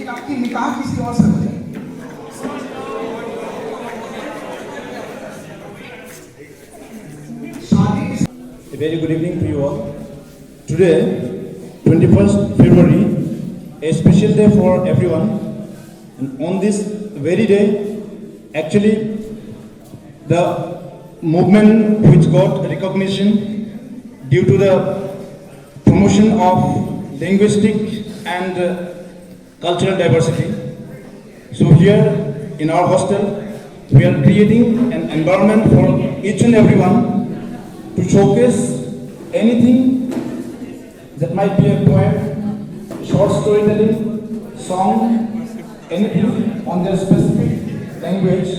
आपकी निकाह किसी और से हो जाए। A very good evening to you all. Today, 21st February, a special day for everyone. And on this very day, actually, the movement which got recognition due to the promotion of linguistic and cultural diversity. So here in our hostel, we are creating an environment for each and everyone to showcase anything that might be a poem, short storytelling, song, anything on their specific language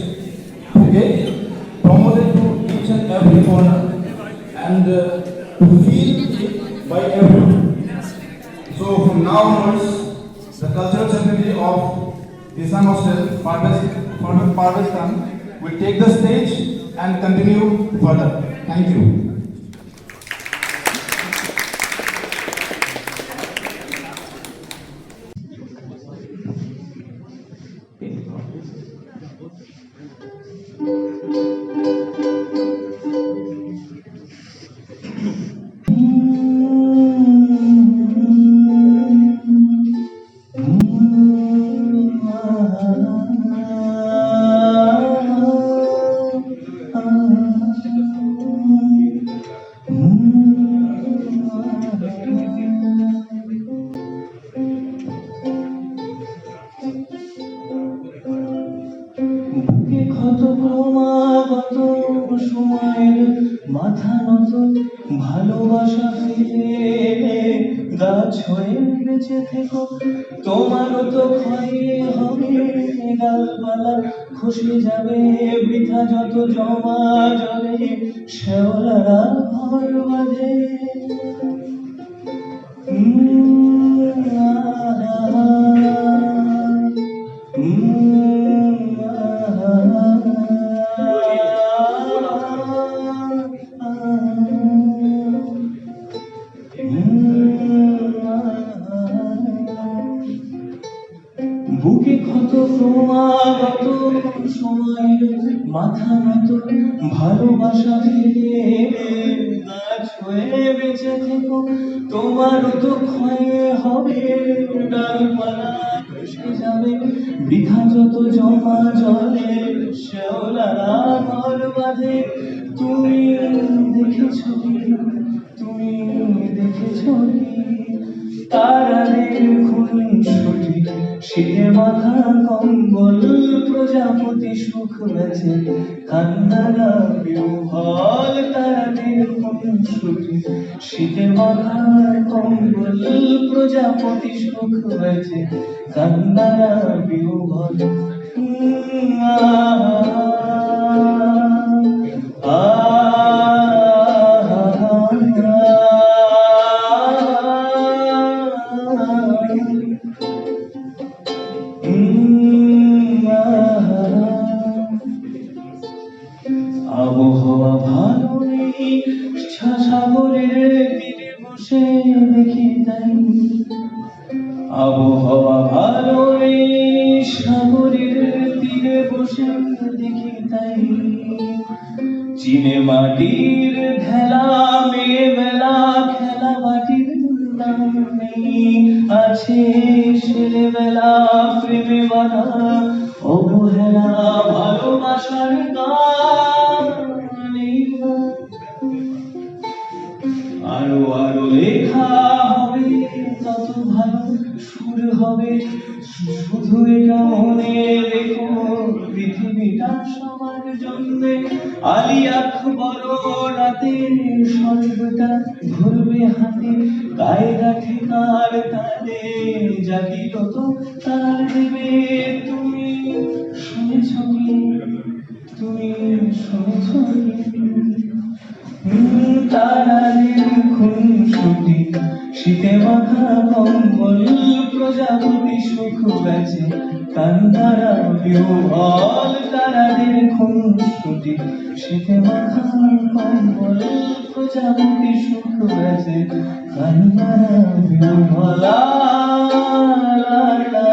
to get promoted to each and every corner and to feel it by everyone. So from now onwards, the cultural secretary of Islam Hostel, Parvez Khan, will take the stage and continue further. Thank you. মাথা নত ভালোবাসা ফিরে গাছ হয়ে বেঁচে থেকো তোমারও তো ক্ষয়ে হবে গালপালা খসে যাবে বৃথা যত জমা জলে শেওলারা ঘর বাঁধে বুকে ক্ষত ক্রমাগত সময় মাথা নত ভালোবাসা ফিরে গাছ হয়ে বেঁচে থেকো তোমারও তো ক্ষয়ে হবে ডালপালা খসে যাবে বৃথা যত জমা জলে শেওলারা ঘর বাঁধে তুমি দেখেছ তুমি দেখেছ তারাদের খুনসুটি শীতে মাথা কম্বল প্রজাপতি সুখ বেছে কান্নারা বিহ্বল তারাদের খুনসুটি শীতে মাথা কম্বল প্রজাপতি সুখ বেছে কান্নারা বিহ্বল আবহাওয়া ভালো নেই সাগরের তীরে বসে দেখি তাই আবহাওয়া ভালো নেই সাগরের তীরে বসে দেখি তাই চিনে মাটির ঢেলা মেয়ে বেলা খেলা মাটির নাম নেই আছে ছেলেবেলা প্রেমে বাধা অবহেলা ভালোবাসার গান আরো আরো লেখা হবে তত ভালো সুর হবে শুধু এটা মনে রেখো পৃথিবীটা সবার জন্য আলী আকবর রাতে সর্বটা ধরবে হাতে কায়দা ঠিকার তালে জাগিরত তার দেবে তুমি শুনেছ কি তুমি শুনেছ তারাদের খুনসুটি শীতে মাথা কম্বল প্রজাপতি সুখ বেচে কান্তারা বিহ্বল তারাদের খুনসুটি শীতে মাখা কম্বল প্রজাপতি সুখ বেচে কান্তারা বিহ্বল লা লা লা লা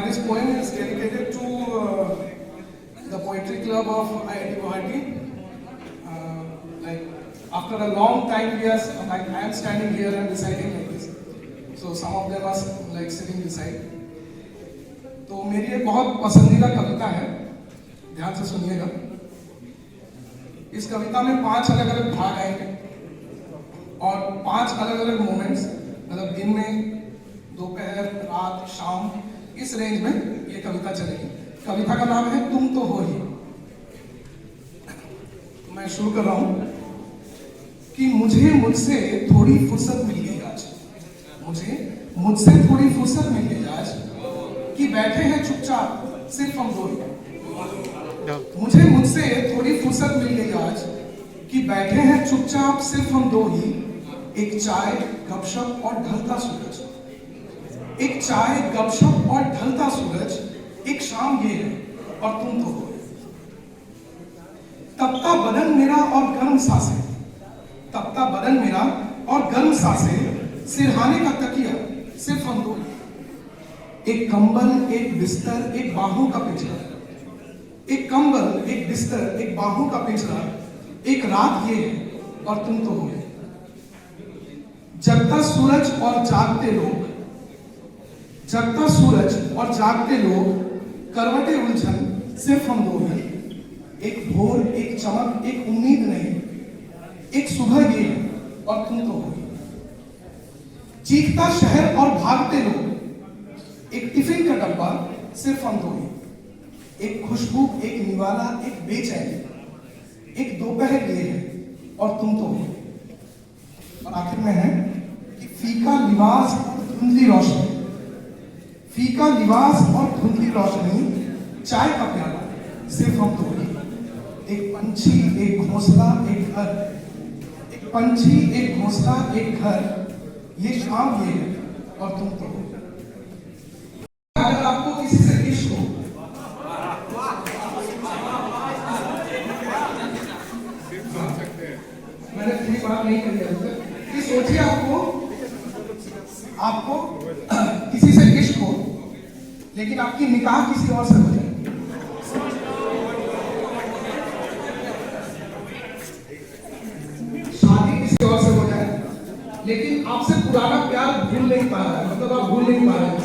This poem is dedicated to the Poetry Club of IIT Guwahati. Like after a long time, I am standing here and reciting like this. So some of them are like sitting beside. तो मेरी एक बहुत पसंदीदा कविता है, ध्यान से सुनिएगा। इस कविता में 5 अलग-अलग भाग आएंगे और 5 अलग-अलग मोमेंट्स, मतलब दिन में, दोपहर, रात, शाम, इस रेंज में ये कविता चलेगी। कविता का नाम है तुम तो हो ही। मैं शुरू कर रहा हूं कि मुझसे थोड़ी फुर्सत मिल गई आज, मुझसे थोड़ी फुर्सत मिल गई आज कि बैठे हैं चुपचाप सिर्फ हम दो ही। मुझसे थोड़ी फुर्सत मिल गई आज कि बैठे हैं चुपचाप सिर्फ हम दो ही। एक चाय, गपशप और ढलता सूरज, एक चाय, गपशप और ढलता सूरज, एक शाम ये है और तुम तो हो। तपता बदन मेरा और गर्म सांसें, तपता बदन मेरा और गर्म सांसें, सिरहाने का तकिया सिर्फ हम दो। एक कंबल, एक बिस्तर, एक बाहों का पिंजरा, एक कंबल, एक बिस्तर, एक बाहों का पिंजरा, एक रात ये है और तुम तो हो। जगता सूरज और जागते लोग, जगता सूरज और जागते लोग, करवटे उलझन सिर्फ हम दो हैं। एक भोर, एक चमक, एक उम्मीद नहीं, एक सुबह ये और तुम तो हो। चीखता शहर और भागते लोग, एक टिफिन का डब्बा सिर्फ हम दो हैं। एक खुशबू, एक निवाला, एक बेचैन, एक दोपहर ये है और तुम तो हो। और आखिर में है कि फीका लिबास और धुंधली रोशनी, फीका लिबास और धुंधली रोशनी, चाय का प्याला सिर्फ हम दो हैं। एक पंछी, एक घोंसला, एक घर, एक पंछी, एक घोंसला, एक घर, ये शाम ये है और तुम तो हो। अगर आपको किसी से इश्क हो, मैंने पूरी बात नहीं करी है, कि सोचिए आपको किसी से इश्क हो, लेकिन आपकी निकाह किसी और से हो जाए। शादी किसी और से हो जाए, लेकिन आपसे पुराना प्यार भूल नहीं पा रहा है, मतलब आप भूल नहीं पा रहे हैं।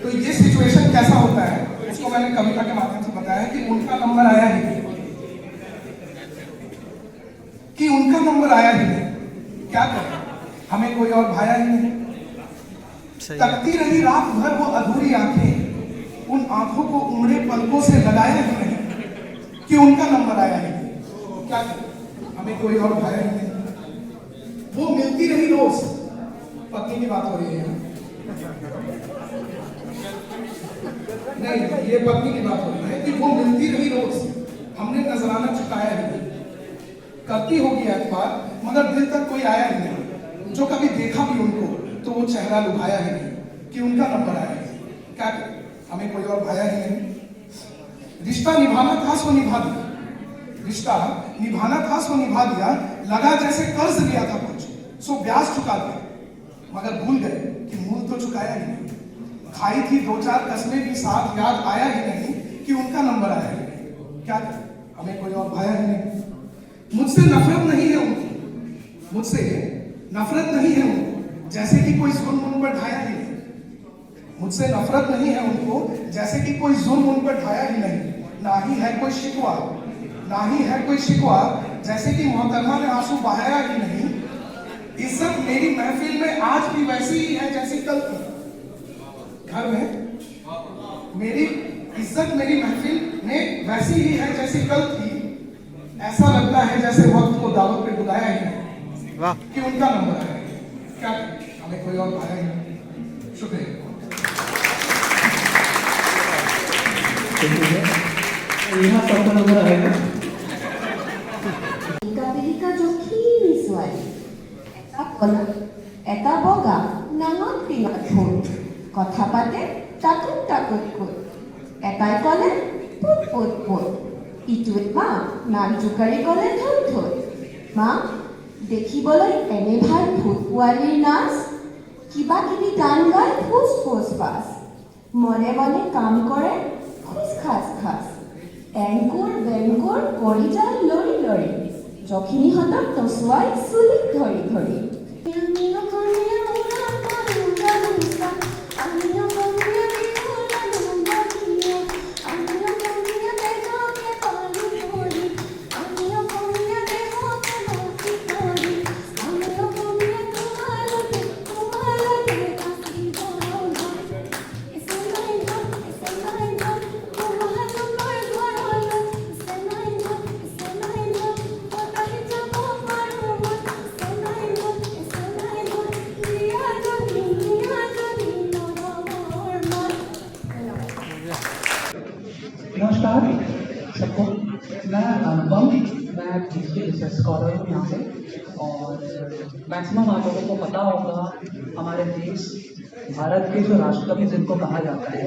तो ये सिचुएशन कैसा होता है, उसको मैंने कविता के माध्यम से बताया कि उनका नंबर आया ही नहीं, कि उनका नंबर आया ही नहीं, क्या करें, हमें कोई और भाया ही नहीं। तकती रही रात भर वो अधूरी आंखें, उन आंखों को उमड़े पलकों से लगाया ही नहीं, कि उनका नंबर आया ही नहीं, क्या करें, हमें कोई और भाया ही नहीं। वो मिलती रही रोज, पत्नी की बात हो रही है नहीं, ये पत्नी की बात हो रही है कि वो मिलती रही रोज, हमने नजराना चुकाया ही नहीं। करती होगी एतबार, मगर दिल तक कोई आया ही नहीं। जो कभी देखा भी उनको, तो वो चेहरा लुभाया ही नहीं, कि उनका नंबर आया ही नहीं। क्या करें, हमें कोई और भाया ही नहीं। रिश्ता निभाना था सो निभा दिया, रिश्ता निभाना था सो निभा दिया, लगा जैसे कर्ज लिया था कुछ, सो ब्याज चुका दिया, मगर भूल गए कि मूल तो चुकाया ही नहीं। खाई थी दो चार कसमें भी साथ, याद आया ही नहीं कि उनका नंबर आया ही नहीं। क्या करें, हमें कोई और भाया ही नहीं। मुझसे नफरत नहीं है उनको, मुझसे नफरत नहीं है उनको, जैसे कि कोई जुल्म उन पर ढाया ही नहीं। मुझसे नफरत नहीं है उनको, जैसे कि कोई जुल्म उन पर ढाया ही नहीं। ना ही है कोई शिकवा, ना ही है कोई शिकवा, जैसे कि मोहतरमा ने आंसू बहाया ही नहीं। इज्जत मेरी महफिल में आज भी वैसी ही है जैसी कल थी। घर में मेरी इज्जत मेरी महफिल में वैसी ही है जैसी कल थी। ऐसा लगता है जैसे वक्त को दावत पे बुलाया ही नहीं, कि उनका नंबर है। क्या हमें कोई और भाया ही नहीं। शुक्रिया। यहाँ सबका नंबर आएगा। পিলিকা জখিনী ছোৱালী, এটা কলা এটা বগা নাঙত টিঙত ফুল, কথা পাতে টাকুত টাকুত কুট, এটাই ক'লে পুত পুত পুত, ইটোৱে মা নাক জোকাৰি ক'লে থৈ থৈ। মা, দেখিবলৈ এনে ভাল ভূত পোৱালীৰ নাচ, কিবা কিবি গান গাই ফুচ ফুচ ফাচ, মনে মনে কাম কৰে খোজ খাচ খাচ, এংকুৰ বেংকুৰ কৰি যায় লৰি লৰি, জখিনীহঁতক টচুৱাই চুলিত ধৰি ধৰি। नमस्कार सबको, मैं अनुपम, मैं PhD रिसर्च स्कॉलर हूँ यहाँ से। और मैक्सिमम आप लोगों को पता होगा हमारे देश भारत के जो राष्ट्रकवि जिनको कहा जाता है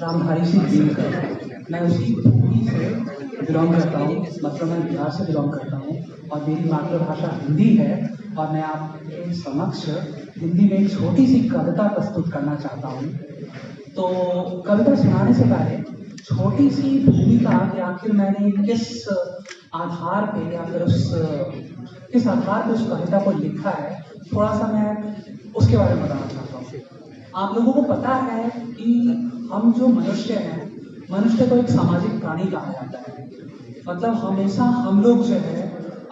रामधारी सिंह दिनकर, मैं उसी भूमि से बिलोंग करता हूँ, मतलब मैं बिहार से बिलोंग करता हूँ और मेरी मातृभाषा हिंदी है। और मैं आपके समक्ष हिंदी में एक छोटी सी कविता प्रस्तुत करना चाहता हूँ। तो कविता सुनाने से पहले छोटी सी भूमिका कि आखिर मैंने किस आधार पे या फिर किस आधार पे उस कविता को लिखा है, थोड़ा सा मैं उसके बारे में बताना चाहता हूँ। आप लोगों को पता है कि हम जो मनुष्य हैं, मनुष्य को एक सामाजिक प्राणी कहा जाता है। मतलब हमेशा हम लोग जो है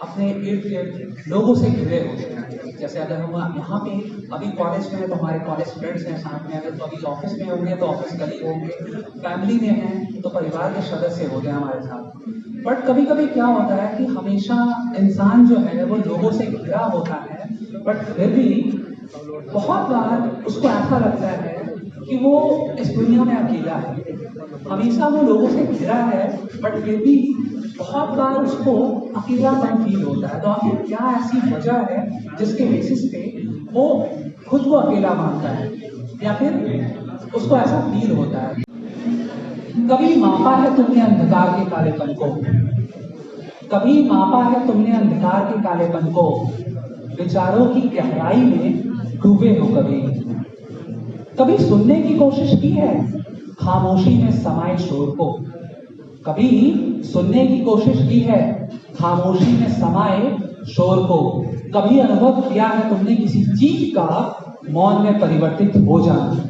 अपने इर्द गिर्द लोगों से घिरे होते हैं। जैसे अगर हम यहाँ पे अभी कॉलेज में हैं तो हमारे कॉलेज फ्रेंड्स हैं साथ में, अगर तो अभी ऑफिस में होंगे तो ऑफिस कलीग होंगे, फैमिली में हैं तो परिवार के सदस्य होते हैं हमारे साथ। बट कभी कभी क्या होता है कि हमेशा इंसान जो है वो लोगों से घिरा होता है, बट फिर भी बहुत बार उसको ऐसा लगता है कि वो इस दुनिया में अकेला है। हमेशा वो लोगों से घिरा है बट फिर भी बहुत बार उसको अकेलापन फील होता है। तो आखिर क्या ऐसी वजह है जिसके बेसिस पे वो खुद को अकेला मानता है या फिर उसको ऐसा फील होता है? कभी मापा है तुमने अंधकार के कालेपन को, कभी मापा है तुमने अंधकार के कालेपन को, विचारों की गहराई में डूबे हो कभी? कभी सुनने की कोशिश की है खामोशी में समाये शोर को, कभी सुनने की कोशिश की है खामोशी में समाये शोर को, कभी अनुभव किया है तुमने किसी चीज का मौन में परिवर्तित हो जाना?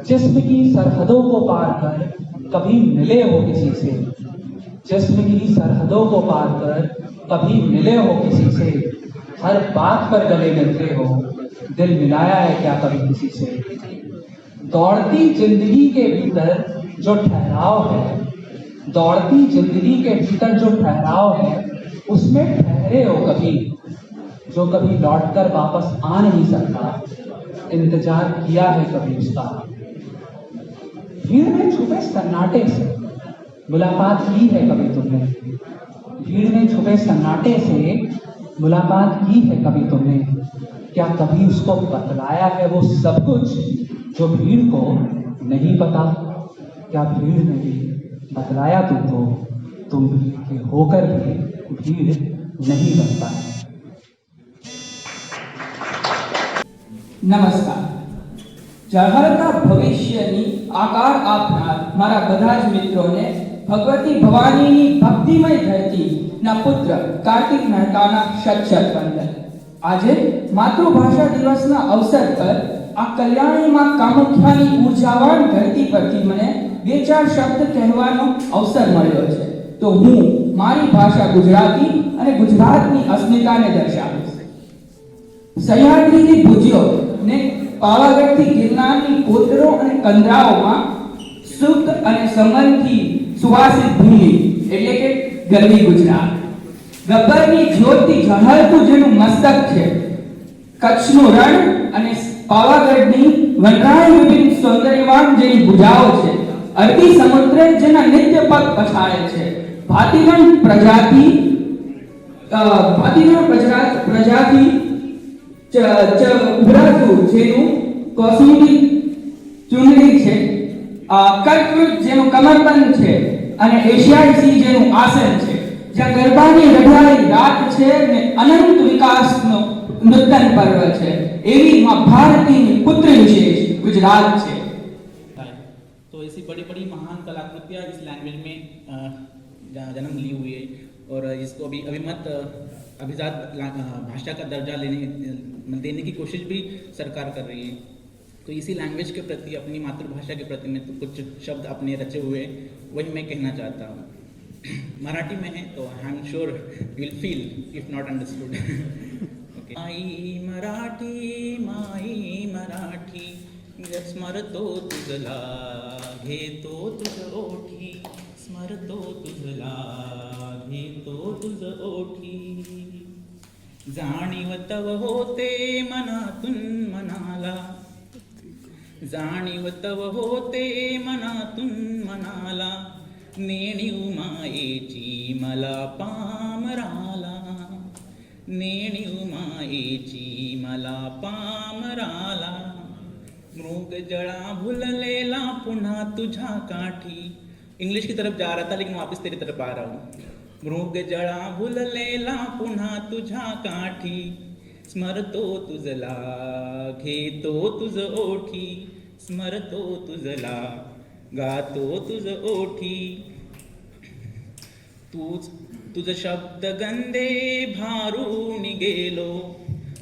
जिस्म की सरहदों को पार कर कभी मिले हो किसी से, जिस्म की सरहदों को पार कर कभी मिले हो किसी से, हर बात पर गले मिलते हो, दिल मिलाया है क्या कभी किसी से? दौड़ती जिंदगी के भीतर जो ठहराव है, दौड़ती जिंदगी के भीतर जो ठहराव है, उसमें ठहरे हो कभी? जो कभी लौटकर वापस आ नहीं सकता, इंतजार किया है कभी उसका? भीड़ में छुपे सन्नाटे से मुलाकात की है कभी तुमने? भीड़ में छुपे सन्नाटे से मुलाकात की है कभी तुमने? क्या कभी उसको बतलाया है वो सब कुछ जो भीड़ को नहीं पता? क्या भीड़ ने भी बतलाया तुमको तुम भीड़ के होकर भी भीड़ नहीं बनता है? નમસ્કાર. ઝાહરના ભવિષ્યની આકાર આપનાર મારા બધા જ મિત્રોને ભગવતી ભવાનીની ભક્તિમય ધરતીના પુત્ર કાર્તિક મહેતાના શત શત વંદન. આજે માતૃભાષા દિવસના અવસર પર આ કલ્યાણી માં કામાખ્યાની ઉર્જાવાન ધરતી પરથી મને બે ચાર શબ્દ કહેવાનો અવસર મળ્યો છે. તો હું મારી ભાષા ગુજરાતી અને ગુજરાતની અસ્મિતાને દર્શાવીશ. સહ્યાદ્રીથી ભુજ્યો ને પાવાગઢથી ગિરનારની કોતરો અને કંદરાઓમાં શુદ્ધ અને સમનથી સુવાસિત ભૂમિ એટલે કે ગરવી ગુજરાત. ગબ્બરની જ્યોતિ ઝળહળતું જેનું મસ્તક છે, કચ્છનું રણ અને પાવાગઢની વનરાય વિભિન્ન સૌંદર્યવાન જેની ભુજાઓ છે, અરબી સમુદ્ર જેના નિત્ય પગ પછાડે છે, ભાતીગણ પ્રજાતિ ઉભરાતું જેનું કૌસુંબી ચુંદડી છે, કલ્પવૃક્ષ જેનું કમરબંધ છે અને એશિયાઈ સિંહ જેનું આસન છે, જ્યાં ગરબાની રઢાળી રાત છે ને અનંત વિકાસનો નૂતન પર્વ છે, એવી માં ભારતીની પુત્ર વિશેષ ગુજરાત છે. तो ऐसी बड़ी बड़ी महान कलाकृतियाँ इस लैंग्वेज में जन्म ली हुई है और इसको अभी अभिमत अभिजात भाषा का दर्जा देने की कोशिश भी सरकार कर रही है. तो इसी लैंग्वेज के प्रति, अपनी मातृभाषा के प्रति में तो कुछ शब्द अपने रचे हुए वही मैं कहना चाहता हूँ. मराठी में है तो I am sure you will feel if not understood. माई मराठी स्मरतो तुझला, घेतो तुझ ओठी, स्मरतो तुझला, घेतो तुझ ओठी. जाणीव तव होते मनातून मनाला, जाणीव तव होते मनातून मनाला, नेणीव मायेची मला पामराला, नेणीव मायेची मला पामराला. मृग जळा भुललेला पुन्हा तुझ्या काठी. इंग्लिश की तरफ जा रहा था लेकिन वापस तेरी तरफ आ रहा हूँ. मृग जळा भुललेला पुन्हा तुझ्या काठी, स्मरतो तुझला, घेतो तुझ ओठी, स्मरतो तुझला, गातो तुझ ओठी. तुझ शब्द गंधे भारून गेलो,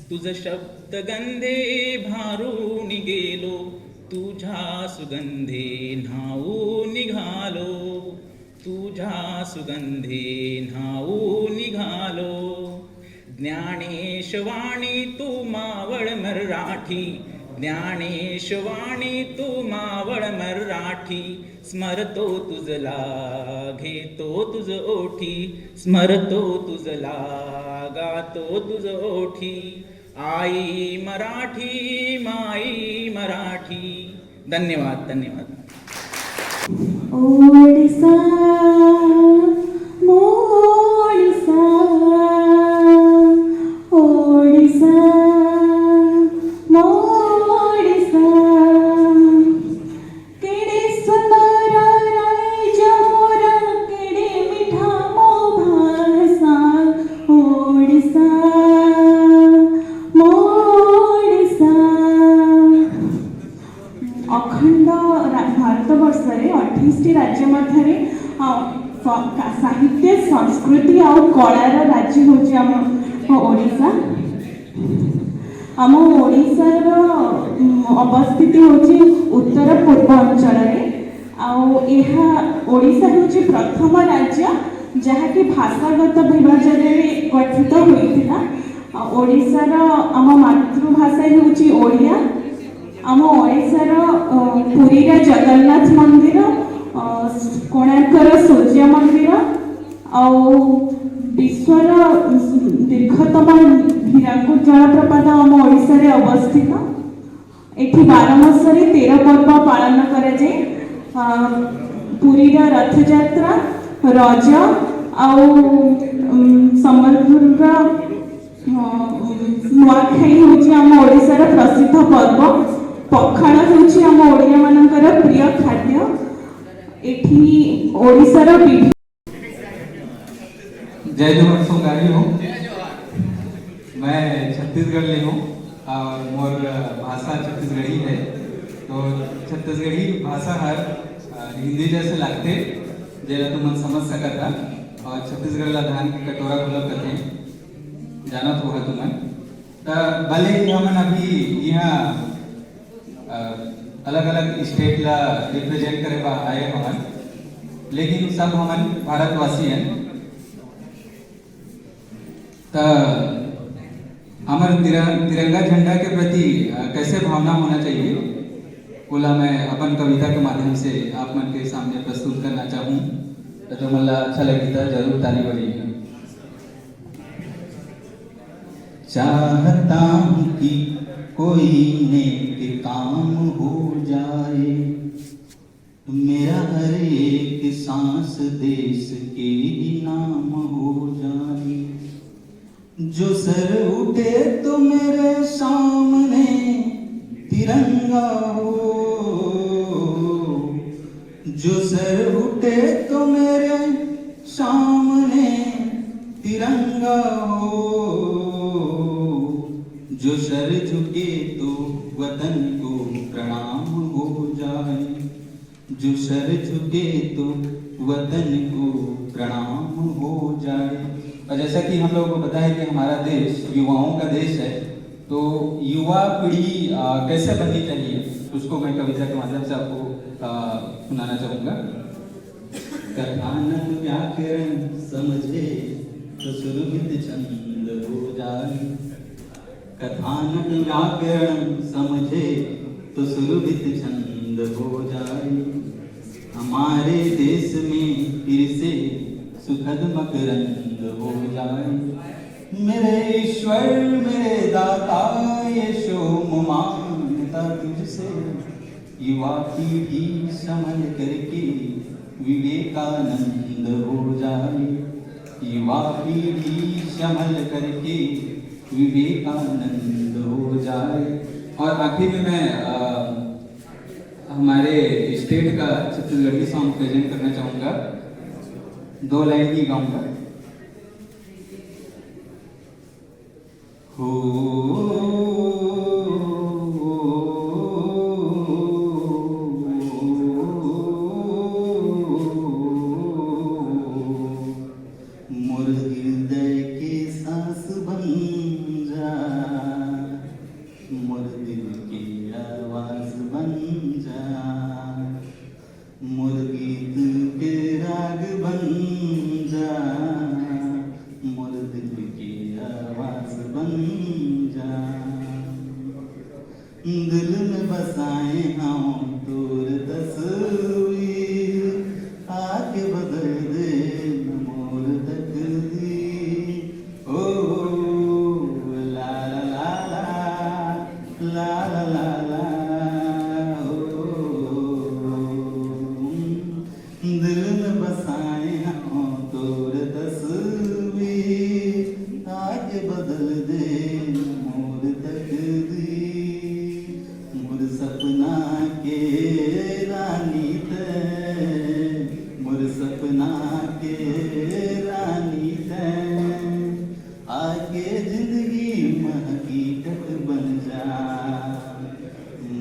तुझ शब्द गंधे भारून गेलो तुझ्या सुगंधे न्हाऊ निघालो तुझ्या सुगंधे न्हाऊ निघालो ज्ञानेशवाणी तू मावळ मराठी ज्ञानेशवाणी तू मावळ मराठी स्मरतो तुझला घेतो तुझ ओठी स्मरतो तुझला गातो तुझ ओठी आई मराठी माई मराठी धन्यवाद धन्यवाद ओडिसा मोडिसा ओडिसा मोडिसा केडे सुंदर राज्य मोर केडे मिठा मो भाषा ओडिसा मोडिसा अखंड भारतवर्षरे 28 राज्य मध्य साहित्य संस्कृति और कलार राज्य होची आम ओडिशा आम ओडिशार अवस्थिति होची उत्तर पूर्वांचल ओडिशा होची प्रथम राज्य जहाँकि भाषागत विभाजन गठित होइथिला ओडिशार आम मातृभाषा होची ओडिया आम ओडिशार पुरी जगन्नाथ मंदिर कोणार्कर सूर्य मंदिर विश्वर दीर्घतम हीराकुद जलप्रपात आम ओडिशा रे अवस्थित एठी 12 मासरे 13 पर्व पालन करे जे पुरी रथ यात्रा रज संबलपुर नुआखाई होची आम ओडिशार प्रसिद्ध पर्व पखाल होची आम ओडिया मानकर प्रिय खाद्य एठी ओडिशार जय जोहर सोगारी हूँ मैं छत्तीसगढ़ ले हूँ और मोर भाषा छत्तीसगढ़ी है तो छत्तीसगढ़ी भाषा हर हिंदी जैसे लगते जेला तुम समझ सकता और छत्तीसगढ़ ला धान के कटोरा बोलब करते जाना तो है तुम्हें तो भले ही हमन अभी यहाँ अलग अलग स्टेट ला रिप्रेजेंट करे बा आए हमन लेकिन सब हमन भारतवासी हैं तो हमारे तिरंगा झंडा के प्रति कैसे भावना होना चाहिए बोला मैं अपन कविता के माध्यम से आप मन के सामने प्रस्तुत करना चाहूँ तो मला अच्छा लगी था जरूर ताली बजाइए। चाहता हूँ कि कोई नेक काम हो जाए मेरा हर एक सांस देश के ही नाम हो जाए जो सर उठे तो मेरे सामने तिरंगा हो जो सर उठे तो मेरे सामने तिरंगा हो जो सर झुके तो वतन को प्रणाम हो जाए जो सर झुके तो वतन को प्रणाम हो जाए। और जैसा कि हम लोगों को पता है कि हमारा देश युवाओं का देश है तो युवा पीढ़ी कैसे बननी चाहिए उसको मैं कविता के माध्यम से आपको सुनाना चाहूँगा। कथानक व्याकरण समझे तो सुरभित छंद हो जाए कथानक व्याकरण समझे तो सुरभित छंद हो जाए हमारे देश में फिर से सुखद मकरंद हो जाए मेरे ईश्वर मेरे दाता यशो मांगता तुझसे युवा पीढ़ी समझ करके विवेकानंद हो जाए युवा पीढ़ी समझ करके विवेकानंद हो जाए। और आखिर में मैं हमारे स्टेट का छत्तीसगढ़ी सॉन्ग प्रेजेंट करना चाहूँगा 2 लाइन ही गाऊंगा। मोर हृदय के सांस बन जा मोर दिल की आवाज बन जा, मोर गीत के राग बन जा, मोर दिल की आवाज बन जा। दिल में बसाए हम तोर तस्वीर, आके बदल दे मोर तकदीर। ओ ला ला ला ला ला ला ला ओ, दिल में बसाए हम तोर तस्वीर, आके बदल दे मोर तकदीर। मोर सपना के रानी ते, मोर सपना के रानी ते, आगे जिंदगी में हकीकत बन जा,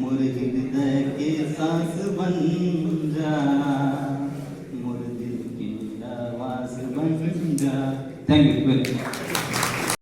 मोर हृदय के सांस बन जा, मोर दिल की आवाज बन जा। Thank you very much.